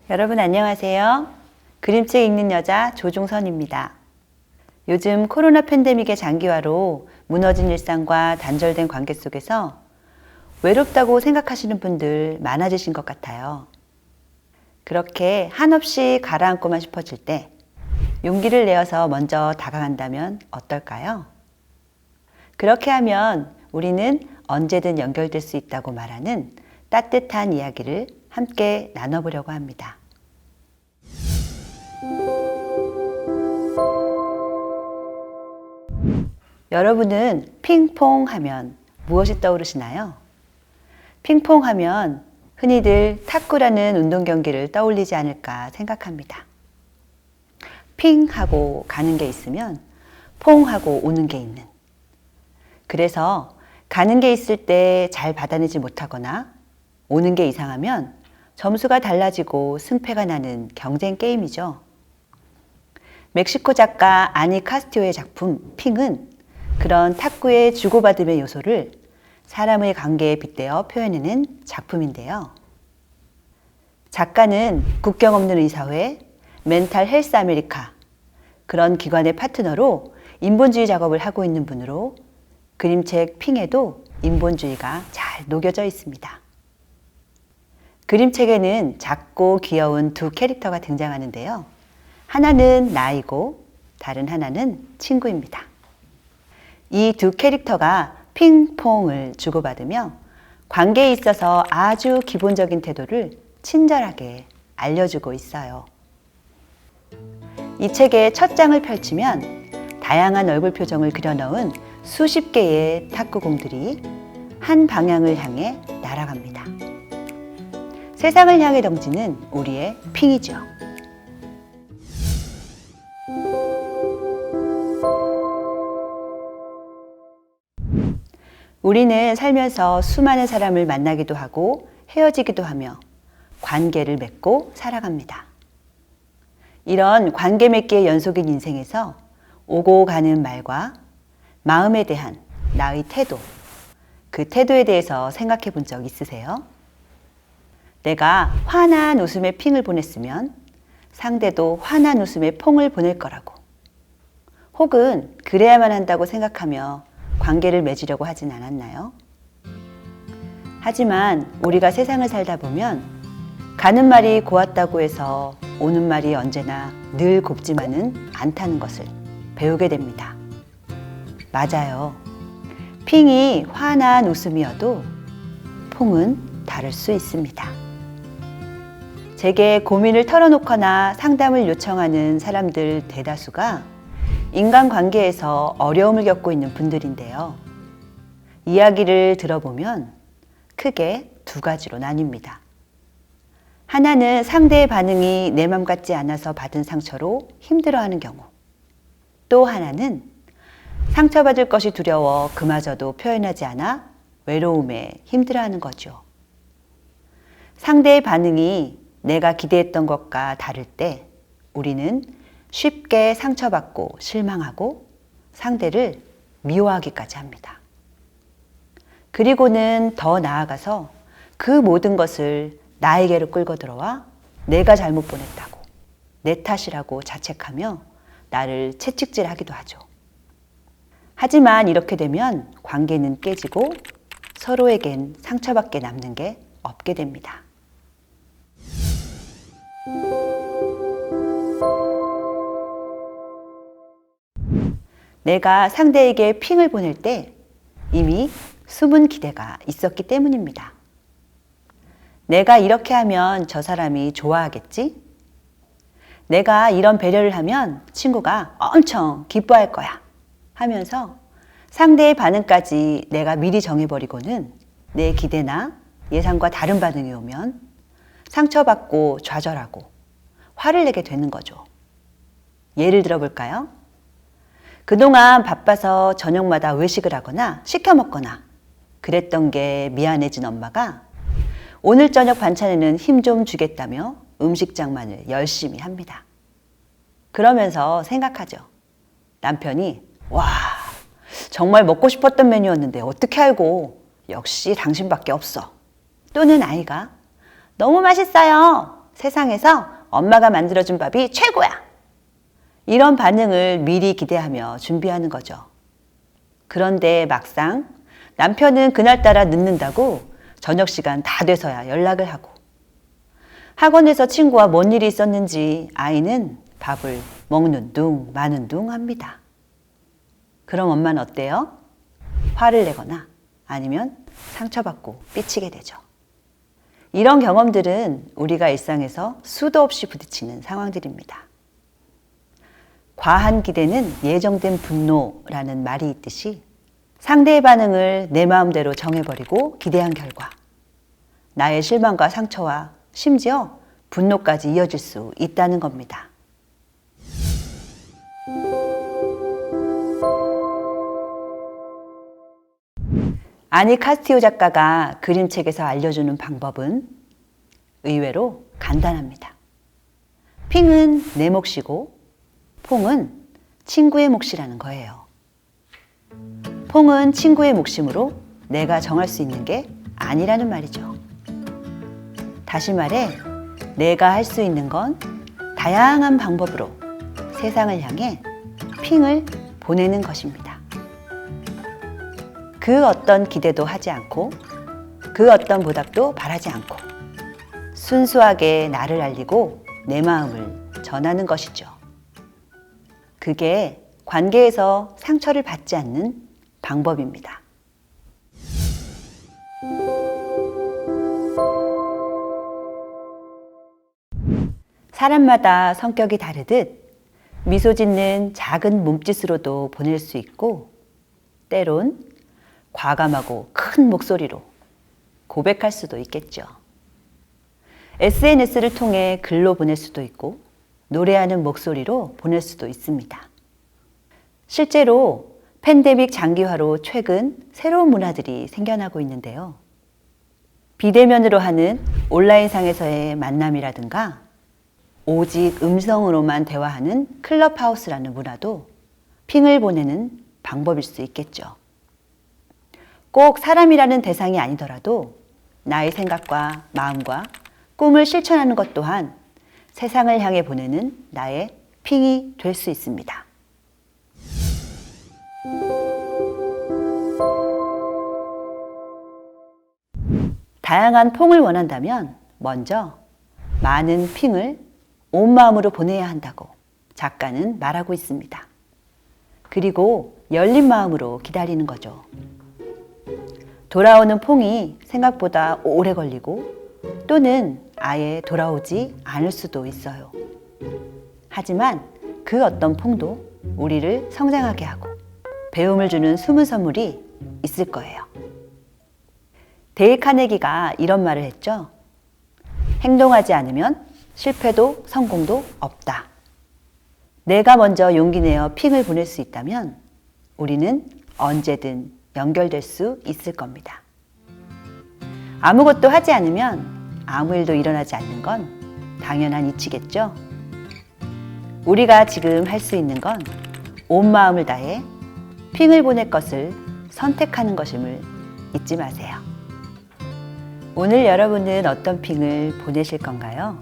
여러분 안녕하세요. 그림책 읽는 여자 조중선입니다. 요즘 코로나 팬데믹의 장기화로 무너진 일상과 단절된 관계 속에서 외롭다고 생각하시는 분들 많아지신 것 같아요. 그렇게 한없이 가라앉고만 싶어질 때 용기를 내어서 먼저 다가간다면 어떨까요? 그렇게 하면 우리는 언제든 연결될 수 있다고 말하는 따뜻한 이야기를 함께 나눠보려고 합니다. 여러분은 핑퐁 하면 무엇이 떠오르시나요? 핑퐁 하면 흔히들 탁구라는 운동 경기를 떠올리지 않을까 생각합니다. 핑 하고 가는 게 있으면 퐁 하고 오는 게 있는. 그래서 가는 게 있을 때 잘 받아내지 못하거나 오는 게 이상하면 점수가 달라지고 승패가 나는 경쟁 게임이죠. 멕시코 작가 아니 카스티오의 작품 핑은 그런 탁구의 주고받음의 요소를 사람의 관계에 빗대어 표현해낸 작품인데요. 작가는 국경 없는 의사회, 멘탈 헬스 아메리카 그런 기관의 파트너로 인본주의 작업을 하고 있는 분으로 그림책 핑에도 인본주의가 잘 녹여져 있습니다. 그림책에는 작고 귀여운 두 캐릭터가 등장하는데요. 하나는 나이고 다른 하나는 친구입니다. 이 두 캐릭터가 핑퐁을 주고받으며 관계에 있어서 아주 기본적인 태도를 친절하게 알려주고 있어요. 이 책의 첫 장을 펼치면 다양한 얼굴 표정을 그려넣은 수십 개의 탁구공들이 한 방향을 향해 날아갑니다. 세상을 향해 던지는 우리의 핑이죠. 우리는 살면서 수많은 사람을 만나기도 하고 헤어지기도 하며 관계를 맺고 살아갑니다. 이런 관계 맺기의 연속인 인생에서 오고 가는 말과 마음에 대한 나의 태도, 그 태도에 대해서 생각해 본 적 있으세요? 내가 환한 웃음의 핑을 보냈으면 상대도 환한 웃음의 퐁을 보낼 거라고. 혹은 그래야만 한다고 생각하며 관계를 맺으려고 하진 않았나요? 하지만 우리가 세상을 살다 보면 가는 말이 고왔다고 해서 오는 말이 언제나 늘 곱지만은 않다는 것을 배우게 됩니다. 맞아요. 핑이 환한 웃음이어도 퐁은 다를 수 있습니다. 제게 고민을 털어놓거나 상담을 요청하는 사람들 대다수가 인간관계에서 어려움을 겪고 있는 분들인데요. 이야기를 들어보면 크게 두 가지로 나뉩니다. 하나는 상대의 반응이 내 맘 같지 않아서 받은 상처로 힘들어하는 경우. 또 하나는 상처받을 것이 두려워 그마저도 표현하지 않아 외로움에 힘들어하는 거죠. 상대의 반응이 내가 기대했던 것과 다를 때 우리는 쉽게 상처받고 실망하고 상대를 미워하기까지 합니다. 그리고는 더 나아가서 그 모든 것을 나에게로 끌고 들어와 내가 잘못 보냈다고, 내 탓이라고 자책하며 나를 채찍질하기도 하죠. 하지만 이렇게 되면 관계는 깨지고 서로에겐 상처밖에 남는 게 없게 됩니다. 내가 상대에게 핑을 보낼 때 이미 숨은 기대가 있었기 때문입니다. 내가 이렇게 하면 저 사람이 좋아하겠지? 내가 이런 배려를 하면 친구가 엄청 기뻐할 거야 하면서 상대의 반응까지 내가 미리 정해버리고는 내 기대나 예상과 다른 반응이 오면 상처받고 좌절하고 화를 내게 되는 거죠. 예를 들어 볼까요? 그동안 바빠서 저녁마다 외식을 하거나 시켜 먹거나 그랬던 게 미안해진 엄마가 오늘 저녁 반찬에는 힘 좀 주겠다며 음식 장만을 열심히 합니다. 그러면서 생각하죠. 남편이 와, 정말 먹고 싶었던 메뉴였는데 어떻게 알고 역시 당신밖에 없어. 또는 아이가 너무 맛있어요. 세상에서 엄마가 만들어준 밥이 최고야. 이런 반응을 미리 기대하며 준비하는 거죠. 그런데 막상 남편은 그날따라 늦는다고 저녁 시간 다 돼서야 연락을 하고 학원에서 친구와 뭔 일이 있었는지 아이는 밥을 먹는 둥 마는 둥 합니다. 그럼 엄마는 어때요? 화를 내거나 아니면 상처받고 삐치게 되죠. 이런 경험들은 우리가 일상에서 수도 없이 부딪히는 상황들입니다. 과한 기대는 예정된 분노라는 말이 있듯이 상대의 반응을 내 마음대로 정해버리고 기대한 결과 나의 실망과 상처와 심지어 분노까지 이어질 수 있다는 겁니다. 아니 카스티오 작가가 그림책에서 알려주는 방법은 의외로 간단합니다. 핑은 내 몫이고 퐁은 친구의 몫이라는 거예요. 퐁은 친구의 몫이므로 내가 정할 수 있는 게 아니라는 말이죠. 다시 말해, 내가 할 수 있는 건 다양한 방법으로 세상을 향해 핑을 보내는 것입니다. 그 어떤 기대도 하지 않고 그 어떤 보답도 바라지 않고 순수하게 나를 알리고 내 마음을 전하는 것이죠. 그게 관계에서 상처를 받지 않는 방법입니다. 사람마다 성격이 다르듯 미소 짓는 작은 몸짓으로도 보낼 수 있고 때론 과감하고 큰 목소리로 고백할 수도 있겠죠. SNS를 통해 글로 보낼 수도 있고 노래하는 목소리로 보낼 수도 있습니다. 실제로 팬데믹 장기화로 최근 새로운 문화들이 생겨나고 있는데요. 비대면으로 하는 온라인상에서의 만남이라든가 오직 음성으로만 대화하는 클럽하우스라는 문화도 핑을 보내는 방법일 수 있겠죠. 꼭 사람이라는 대상이 아니더라도 나의 생각과 마음과 꿈을 실천하는 것 또한 세상을 향해 보내는 나의 핑이 될 수 있습니다. 다양한 퐁을 원한다면 먼저 많은 핑을 온 마음으로 보내야 한다고 작가는 말하고 있습니다. 그리고 열린 마음으로 기다리는 거죠. 돌아오는 퐁이 생각보다 오래 걸리고 또는 아예 돌아오지 않을 수도 있어요. 하지만 그 어떤 퐁도 우리를 성장하게 하고 배움을 주는 숨은 선물이 있을 거예요. 데일 카네기가 이런 말을 했죠. 행동하지 않으면 실패도 성공도 없다. 내가 먼저 용기 내어 핑을 보낼 수 있다면 우리는 언제든 연결될 수 있을 겁니다. 아무것도 하지 않으면 아무 일도 일어나지 않는 건 당연한 이치겠죠? 우리가 지금 할 수 있는 건 온 마음을 다해 핑을 보낼 것을 선택하는 것임을 잊지 마세요. 오늘 여러분은 어떤 핑을 보내실 건가요?